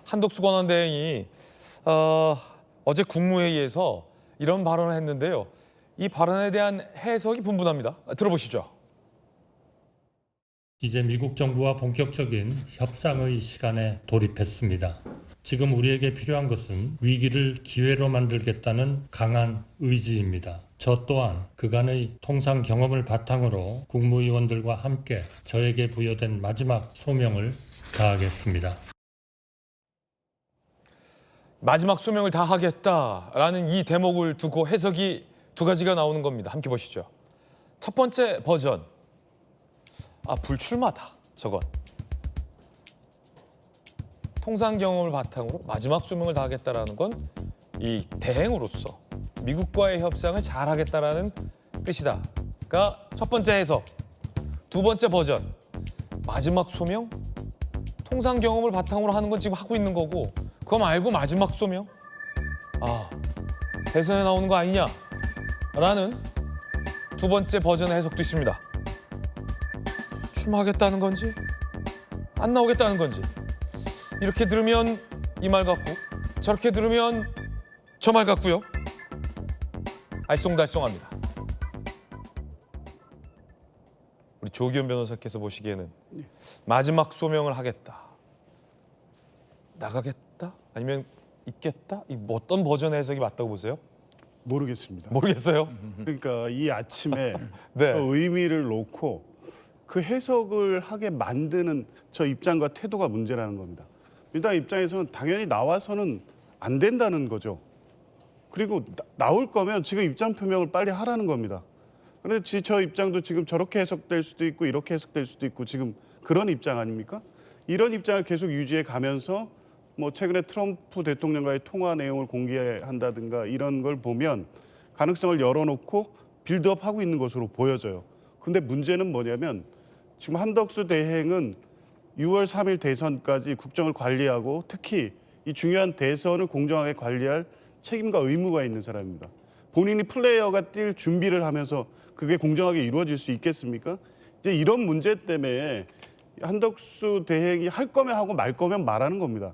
한덕수 권한대행이 어제 국무회의에서 이런 발언을 했는데요. 이 발언에 대한 해석이 분분합니다. 들어보시죠. 이제 미국 정부와 본격적인 협상의 시간에 돌입했습니다. 지금 우리에게 필요한 것은 위기를 기회로 만들겠다는 강한 의지입니다. 저 또한 그간의 통상 경험을 바탕으로 국무위원들과 함께 저에게 부여된 마지막 소명을 다하겠습니다. 마지막 소명을 다하겠다라는 이 대목을 두고 해석이 두 가지가 나오는 겁니다. 함께 보시죠. 첫 번째 버전. 불출마다 저건. 통상 경험을 바탕으로 마지막 소명을 다하겠다라는 건 이 대행으로서 미국과의 협상을 잘하겠다라는 뜻이다가 첫 번째 해석. 두 번째 버전. 마지막 소명? 통상 경험을 바탕으로 하는 건 지금 하고 있는 거고 그거 말고 마지막 소명? 대선에 나오는 거 아니냐라는 두 번째 버전의 해석도 있습니다. 출마하겠다는 건지 안 나오겠다는 건지 이렇게 들으면 이 말 같고 저렇게 들으면 저 말 같고요. 알쏭달쏭합니다. 우리 조기현 변호사께서 보시기에는 마지막 소명을 하겠다. 나가겠다? 아니면 있겠다? 어떤 버전의 해석이 맞다고 보세요? 모르겠습니다. 모르겠어요. 그러니까 이 아침에 네. 그 의미를 놓고 그 해석을 하게 만드는 저 입장과 태도가 문제라는 겁니다. 민주당 입장에서는 당연히 나와서는 안 된다는 거죠. 그리고 나올 거면 지금 입장 표명을 빨리 하라는 겁니다. 그런데 저 입장도 지금 저렇게 해석될 수도 있고 이렇게 해석될 수도 있고 지금 그런 입장 아닙니까? 이런 입장을 계속 유지해 가면서 뭐 최근에 트럼프 대통령과의 통화 내용을 공개한다든가 이런 걸 보면 가능성을 열어놓고 빌드업하고 있는 것으로 보여져요. 근데 문제는 뭐냐면 지금 한덕수 대행은 6월 3일 대선까지 국정을 관리하고 특히 이 중요한 대선을 공정하게 관리할 책임과 의무가 있는 사람입니다. 본인이 플레이어가 뛸 준비를 하면서 그게 공정하게 이루어질 수 있겠습니까? 이제 이런 문제 때문에 한덕수 대행이 할 거면 하고 말 거면 말하는 겁니다.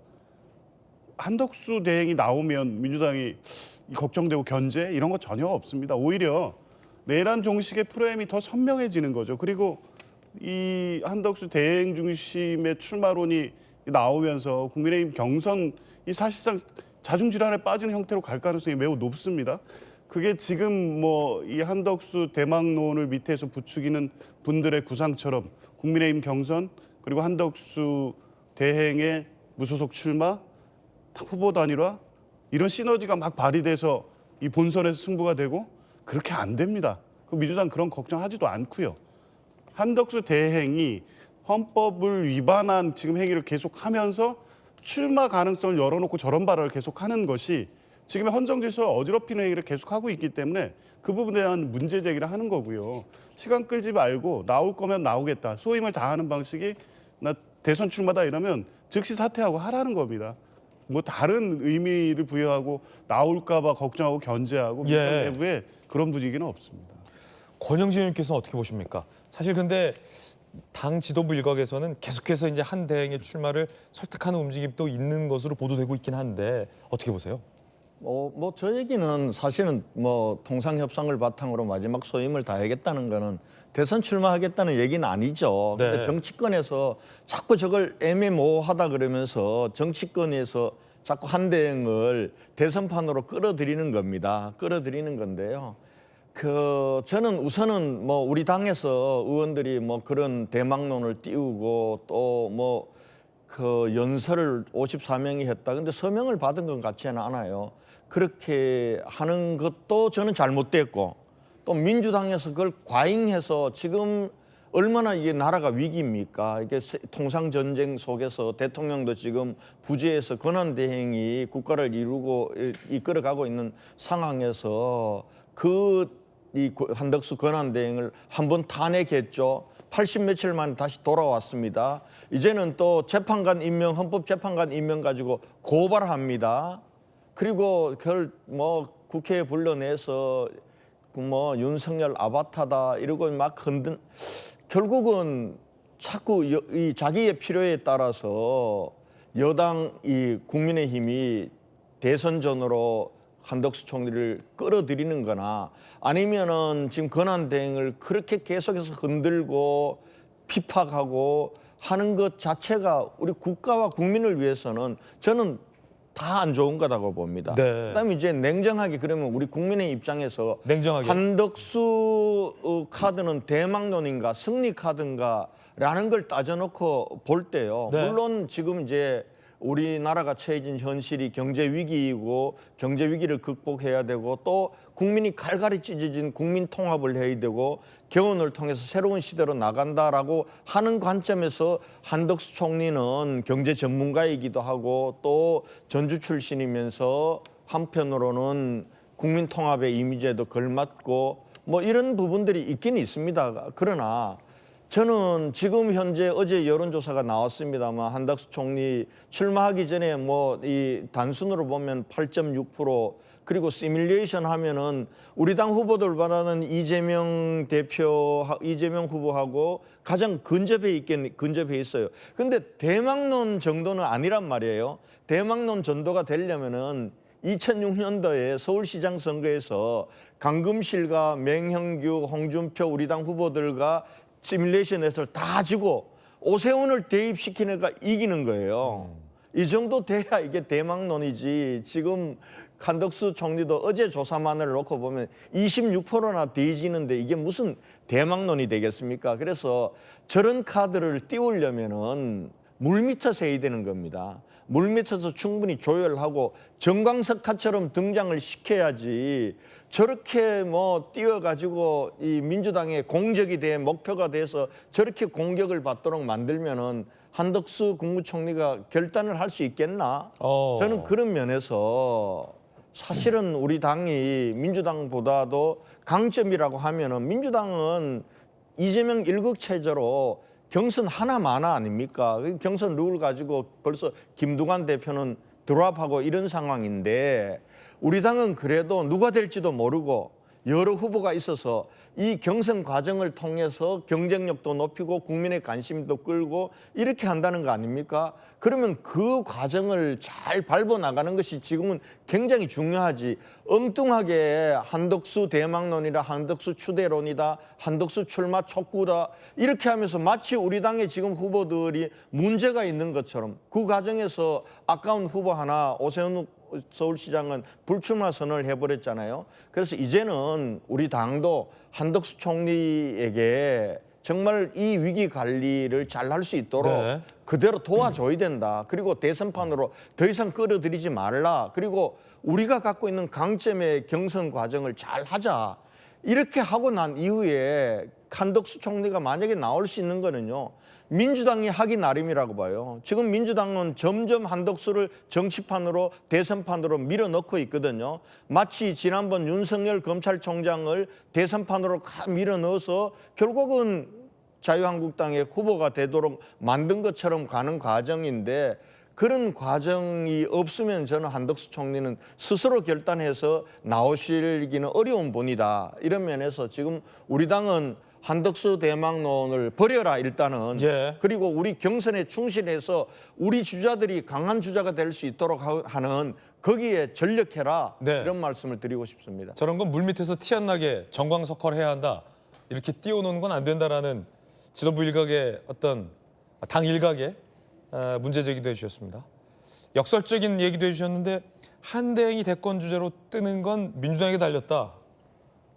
한덕수 대행이 나오면 민주당이 걱정되고 견제 이런 거 전혀 없습니다. 오히려 내란 종식의 프레임이 더 선명해지는 거죠. 그리고 이 한덕수 대행 중심의 출마론이 나오면서 국민의힘 경선이 사실상 자중질환에 빠지는 형태로 갈 가능성이 매우 높습니다. 그게 지금 뭐 이 한덕수 대망론을 밑에서 부추기는 분들의 구상처럼 국민의힘 경선 그리고 한덕수 대행의 무소속 출마 후보 단일화 이런 시너지가 막 발휘돼서 이 본선에서 승부가 되고 그렇게 안 됩니다. 그 민주당 그런 걱정하지도 않고요. 한덕수 대행이 헌법을 위반한 지금 행위를 계속하면서 출마 가능성을 열어놓고 저런 발언을 계속하는 것이 지금의 헌정질서를 어지럽히는 행위를 계속하고 있기 때문에 그 부분에 대한 문제 제기를 하는 거고요. 시간 끌지 말고 나올 거면 나오겠다. 소임을 다하는 방식이 나 대선 출마다 이러면 즉시 사퇴하고 하라는 겁니다. 뭐 다른 의미를 부여하고 나올까 봐 걱정하고 견제하고 내부에 그런 분위기는 없습니다. 권영진 의원께서는 어떻게 보십니까? 사실 근데 당 지도부 일각에서는 계속해서 이제 한 대행의 출마를 설득하는 움직임도 있는 것으로 보도되고 있긴 한데 어떻게 보세요? 뭐 저 얘기는 사실은 뭐 통상 협상을 바탕으로 마지막 소임을 다하겠다는 거는 대선 출마하겠다는 얘기는 아니죠. 네. 근데 정치권에서 자꾸 저걸 애매모호하다 그러면서 정치권에서 자꾸 한 대행을 대선판으로 끌어들이는 겁니다. 끌어들이는 건데요. 저는 우선은 뭐 우리 당에서 의원들이 뭐 그런 대망론을 띄우고 또 뭐 연설을 54명이 했다. 근데 서명을 받은 것 같지는 않아요. 그렇게 하는 것도 저는 잘못됐고 또 민주당에서 그걸 과잉해서 지금 얼마나 이게 나라가 위기입니까? 이게 통상 전쟁 속에서 대통령도 지금 부재해서 권한대행이 국가를 이끌어가고 있는 상황에서 이 한덕수 권한대행을 한번 탄핵했죠. 80 며칠 만에 다시 돌아왔습니다. 이제는 또 재판관 임명, 헌법재판관 임명 가지고 고발합니다. 그리고 그걸 뭐 국회에 불러내서 뭐 윤석열 아바타다 이러고 막 결국은 자꾸 이 자기의 필요에 따라서 여당 이 국민의힘이 대선전으로 한덕수 총리를 끌어들이는 거나 아니면은 지금 권한대행을 그렇게 계속해서 흔들고 핍박하고 하는 것 자체가 우리 국가와 국민을 위해서는 저는 다 안 좋은 거라고 봅니다. 네. 그다음에 이제 냉정하게 그러면 우리 국민의 입장에서 냉정하게. 한덕수 카드는 대망론인가 승리 카드인가라는 걸 따져놓고 볼 때요. 네. 물론 지금 이제 우리나라가 처해진 현실이 경제 위기이고 경제 위기를 극복해야 되고 또 국민이 갈갈이 찢어진 국민 통합을 해야 되고 개헌을 통해서 새로운 시대로 나간다라고 하는 관점에서 한덕수 총리는 경제 전문가이기도 하고 또 전주 출신이면서 한편으로는 국민 통합의 이미지에도 걸맞고 뭐 이런 부분들이 있긴 있습니다. 그러나 저는 지금 현재 어제 여론조사가 나왔습니다만 한덕수 총리 출마하기 전에 뭐 이 단순으로 보면 8.6% 그리고 시뮬레이션 하면은 우리 당 후보들보다는 이재명 후보하고 가장 근접해 있어요. 근데 대망론 정도는 아니란 말이에요. 대망론 정도가 되려면은 2006년도에 서울시장 선거에서 강금실과 맹형규, 홍준표 우리 당 후보들과 시뮬레이션에서 다 지고 오세훈을 대입시키는 애가 이기는 거예요. 이 정도 돼야 이게 대망론이지. 지금 한덕수 총리도 어제 조사만을 놓고 보면 26%나 뒤지는데 이게 무슨 대망론이 되겠습니까? 그래서 저런 카드를 띄우려면은 물밑에서 해야 되는 겁니다. 물밑에서 충분히 조율하고 정광석화처럼 등장을 시켜야지 저렇게 뭐 띄워가지고 이 민주당의 공적이 돼 목표가 돼서 저렇게 공격을 받도록 만들면은 한덕수 국무총리가 결단을 할 수 있겠나? 저는 그런 면에서 사실은 우리 당이 민주당보다도 강점이라고 하면은 민주당은 이재명 일극체제로 경선 하나마나 아닙니까? 경선 룰 가지고 벌써 김두관 대표는 드랍하고 이런 상황인데 우리 당은 그래도 누가 될지도 모르고 여러 후보가 있어서 이 경선 과정을 통해서 경쟁력도 높이고 국민의 관심도 끌고 이렇게 한다는 거 아닙니까? 그러면 그 과정을 잘 밟아 나가는 것이 지금은 굉장히 중요하지. 엉뚱하게 한덕수 대망론이다, 한덕수 추대론이다, 한덕수 출마 촉구다 이렇게 하면서 마치 우리 당의 지금 후보들이 문제가 있는 것처럼 그 과정에서 아까운 후보 하나 오세훈 서울시장은 불출마 선언을 해버렸잖아요. 그래서 이제는 우리 당도 한덕수 총리에게 정말 이 위기 관리를 잘 할 수 있도록 네. 그대로 도와줘야 된다. 그리고 대선판으로 더 이상 끌어들이지 말라. 그리고 우리가 갖고 있는 강점의 경선 과정을 잘 하자. 이렇게 하고 난 이후에 한덕수 총리가 만약에 나올 수 있는 거는요. 민주당이 하기 나름이라고 봐요. 지금 민주당은 점점 한덕수를 정치판으로 대선판으로 밀어넣고 있거든요. 마치 지난번 윤석열 검찰총장을 대선판으로 밀어넣어서 결국은 자유한국당의 후보가 되도록 만든 것처럼 가는 과정인데 그런 과정이 없으면 저는 한덕수 총리는 스스로 결단해서 나오시기는 어려운 분이다. 이런 면에서 지금 우리 당은 한덕수 대망론을 버려라 일단은. 예. 그리고 우리 경선에 충실해서 우리 주자들이 강한 주자가 될 수 있도록 하는 거기에 전력해라. 네. 이런 말씀을 드리고 싶습니다. 저런 건 물밑에서 티 안 나게 정광석화를 해야 한다. 이렇게 띄워놓는 건 안 된다라는 지도부 일각의 어떤 당 일각의 문제 제기도 해주셨습니다. 역설적인 얘기도 해주셨는데 한대행이 대권 주제로 뜨는 건 민주당에게 달렸다.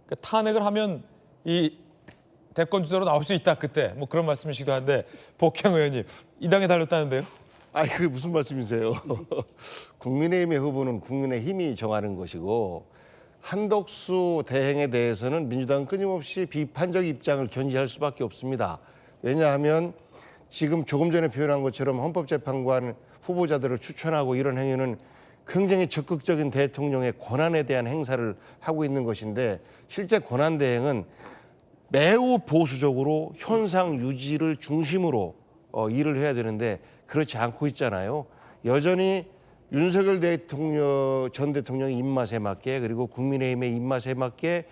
그러니까 탄핵을 하면 이 대권 주자로 나올 수 있다 그때 뭐 그런 말씀이시기도 한데 복향 의원님 이 당에 달렸다는데요? 아니 그게 무슨 말씀이세요? 국민의힘의 후보는 국민의힘이 정하는 것이고 한덕수 대행에 대해서는 민주당은 끊임없이 비판적 입장을 견지할 수밖에 없습니다. 왜냐하면 지금 조금 전에 표현한 것처럼 헌법재판관 후보자들을 추천하고 이런 행위는 굉장히 적극적인 대통령의 권한에 대한 행사를 하고 있는 것인데 실제 권한 대행은 매우 보수적으로 현상 유지를 중심으로 일을 해야 되는데 그렇지 않고 있잖아요. 여전히 윤석열 전 대통령의 입맛에 맞게 그리고 국민의힘의 입맛에 맞게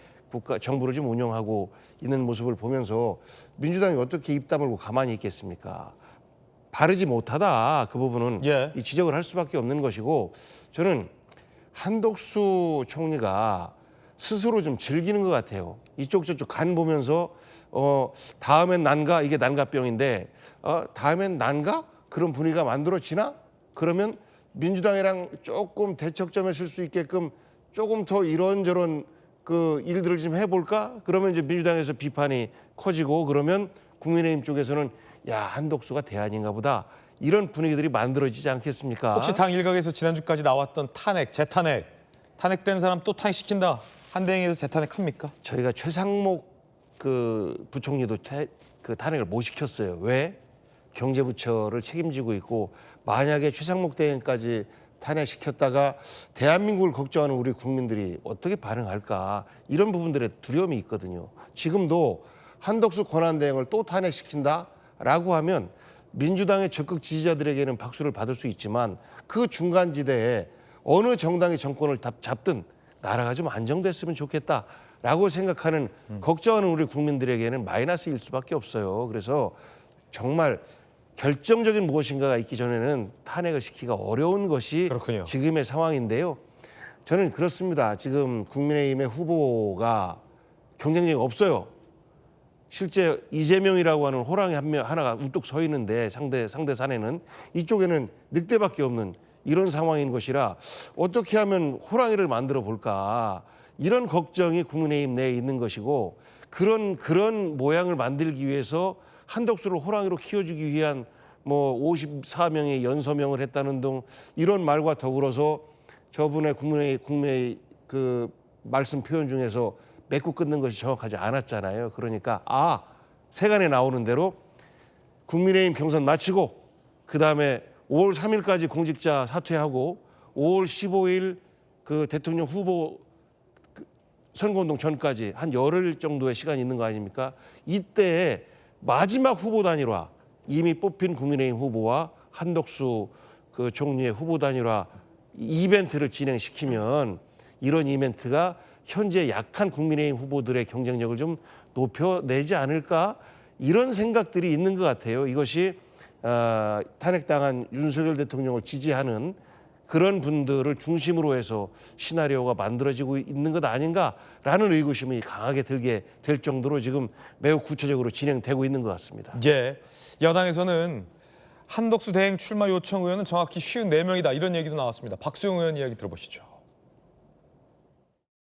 정부를 좀 운영하고 있는 모습을 보면서 민주당이 어떻게 입 다물고 가만히 있겠습니까? 바르지 못하다. 그 부분은 예. 이 지적을 할 수밖에 없는 것이고 저는 한덕수 총리가 스스로 좀 즐기는 것 같아요. 이쪽 저쪽 간 보면서 다음엔 난가 이게 난가병인데 다음엔 난가 그런 분위기가 만들어지나 그러면 민주당이랑 조금 대척점에 쓸 수 있게끔 조금 더 이런저런 그 일들을 좀 해볼까? 그러면 이제 민주당에서 비판이 커지고 그러면 국민의힘 쪽에서는 야 한덕수가 대안인가 보다 이런 분위기들이 만들어지지 않겠습니까? 혹시 당 일각에서 지난주까지 나왔던 탄핵, 재탄핵, 탄핵된 사람 또 탄핵시킨다. 한대행에서 재탄핵합니까? 저희가 최상목 그 부총리도 그 탄핵을 못 시켰어요. 왜? 경제부처를 책임지고 있고 만약에 최상목 대행까지 탄핵시켰다가 대한민국을 걱정하는 우리 국민들이 어떻게 반응할까 이런 부분들에 두려움이 있거든요. 지금도 한덕수 권한대행을 또 탄핵시킨다라고 하면 민주당의 적극 지지자들에게는 박수를 받을 수 있지만 그 중간지대에 어느 정당이 정권을 잡든 나라가 좀 안정됐으면 좋겠다라고 생각하는 걱정하는 우리 국민들에게는 마이너스일 수밖에 없어요. 그래서 정말 결정적인 무엇인가가 있기 전에는 탄핵을 시키기가 어려운 것이 그렇군요. 지금의 상황인데요. 저는 그렇습니다. 지금 국민의힘의 후보가 경쟁력이 없어요. 실제 이재명이라고 하는 호랑이 하나가 우뚝 서 있는데 상대 산에는 이쪽에는 늑대밖에 없는 이런 상황인 것이라 어떻게 하면 호랑이를 만들어 볼까 이런 걱정이 국민의힘 내에 있는 것이고 그런 모양을 만들기 위해서 한덕수를 호랑이로 키워주기 위한 뭐 54명의 연서명을 했다는 등 이런 말과 더불어서 저분의 국민의 그 말씀 표현 중에서 맺고 끊는 것이 정확하지 않았잖아요. 그러니까 세간에 나오는 대로 국민의힘 경선 마치고 그다음에 5월 3일까지 공직자 사퇴하고 5월 15일 그 대통령 후보 선거운동 전까지 한 열흘 정도의 시간이 있는 거 아닙니까? 이때에 마지막 후보 단일화 이미 뽑힌 국민의힘 후보와 한덕수 그 총리의 후보 단일화 이벤트를 진행시키면 이런 이벤트가 현재 약한 국민의힘 후보들의 경쟁력을 좀 높여내지 않을까 이런 생각들이 있는 것 같아요. 이것이 탄핵당한 윤석열 대통령을 지지하는 그런 분들을 중심으로 해서 시나리오가 만들어지고 있는 것 아닌가라는 의구심이 강하게 들게 될 정도로 지금 매우 구체적으로 진행되고 있는 것 같습니다. 예. 야당에서는 한덕수 대행 출마 요청 의원은 정확히 54명이다. 이런 얘기도 나왔습니다. 박수영 의원 이야기 들어보시죠.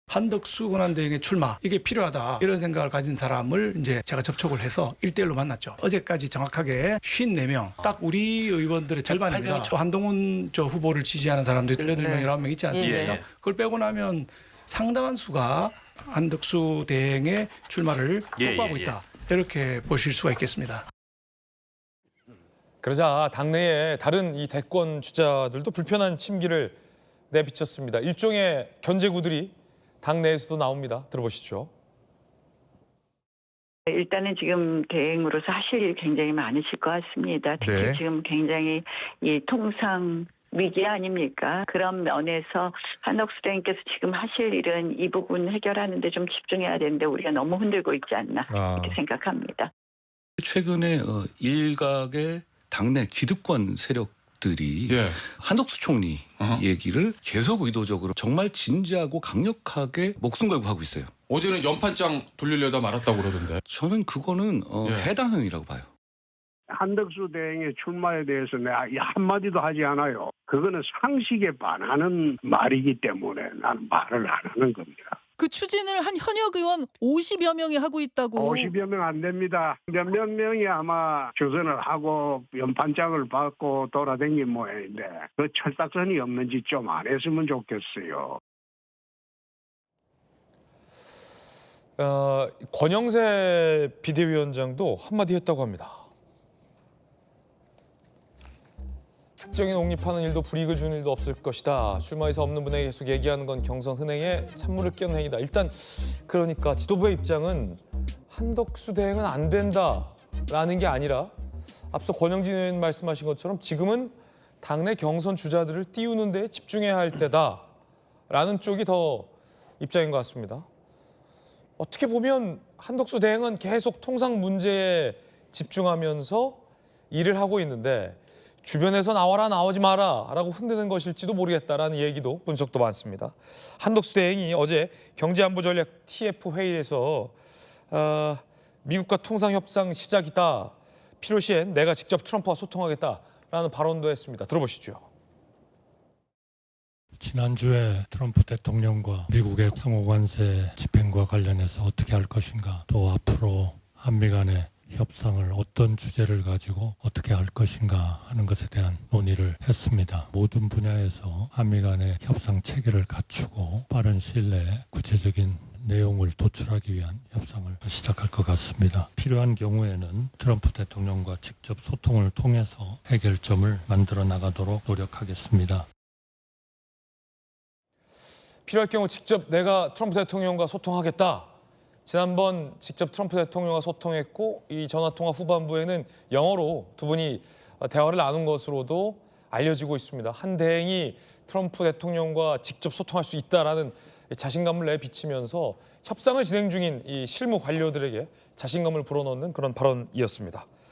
한덕수 권한대행의 출마 이게 필요하다 이런 생각을 가진 사람을 이제 제가 접촉을 해서 1대1로 만났죠. 어제까지 정확하게 54명 딱 우리 의원들의 절반입니다. 또 한동훈 후보를 지지하는 사람들이 18명, 19명 있지 않습니까? 그걸 빼고 나면 상당한 수가 한덕수 대행의 출마를 촉구하고 있다. 이렇게 보실 수가 있겠습니다. 그러자 당내에 다른 이 대권 주자들도 불편한 심기를 내비쳤습니다. 일종의 견제구들이 당내에서도 나옵니다. 들어보시죠. 일단은 지금 대행으로서 하실 일이 굉장히 많으실 것 같습니다. 특히 지금 굉장히 이 통상 위기 아닙니까? 그런 면에서 한덕수 대행께서 지금 하실 일은 이 부분 해결하는 데 좀 집중해야 되는데 우리가 너무 흔들고 있지 않나 이렇게 생각합니다. 최근에 일각의 당내 기득권 세력들이 한덕수 총리 얘기를 계속 의도적으로 정말 진지하고 강력하게 목숨 걸고 하고 있어요. 어제는 연판장 돌리려다 말았다고 그러던데. 저는 그거는 해당 행위라고 봐요. 한덕수 대행의 출마에 대해서 내가 한마디도 하지 않아요. 그거는 상식에 반하는 말이기 때문에 나는 말을 안 하는 겁니다. 그 추진을 한 현역 의원 50여 명이 하고 있다고. 50여 명 안 됩니다. 몇몇 명이 아마 주선을 하고 연판장을 받고 돌아다닌 모양인데 그 철딱선이 없는지 좀 안 했으면 좋겠어요. 권영세 비대위원장도 한마디 했다고 합니다. 특정인 옹립하는 일도 불이익을 주는 일도 없을 것이다. 출마해서 없는 분에게 계속 얘기하는 건 경선 흔행에 찬물을 끼얹는 행위다. 일단 그러니까 지도부의 입장은 한덕수 대행은 안 된다라는 게 아니라 앞서 권영진 의원 말씀하신 것처럼 지금은 당내 경선 주자들을 띄우는 데 집중해야 할 때다라는 쪽이 더 입장인 것 같습니다. 어떻게 보면 한덕수 대행은 계속 통상 문제에 집중하면서 일을 하고 있는데 주변에서 나와라 나오지 마라 라고 흔드는 것일지도 모르겠다라는 얘기도 분석도 많습니다. 한덕수 대행이 어제 경제안보전략 TF 회의에서 미국과 통상협상 시작이다. 필요시엔 내가 직접 트럼프와 소통하겠다라는 발언도 했습니다. 들어보시죠. 지난주에 트럼프 대통령과 미국의 상호관세 집행과 관련해서 어떻게 할 것인가, 또 앞으로 한미 간의 협상을 어떤 주제를 가지고 어떻게 할 것인가 하는 것에 대한 논의를 했습니다. 모든 분야에서 한미 간의 협상 체계를 갖추고 빠른 시일 내에 구체적인 내용을 도출하기 위한 협상을 시작할 것 같습니다. 필요한 경우에는 트럼프 대통령과 직접 소통을 통해서 해결점을 만들어 나가도록 노력하겠습니다. 필요할 경우 직접 내가 트럼프 대통령과 소통하겠다. 지난번 직접 트럼프 대통령과 소통했고 이 전화통화 후반부에는 영어로 두 분이 대화를 나눈 것으로도 알려지고 있습니다. 한 대행이 트럼프 대통령과 직접 소통할 수 있다라는 자신감을 내비치면서 협상을 진행 중인 이 실무 관료들에게 자신감을 불어넣는 그런 발언이었습니다.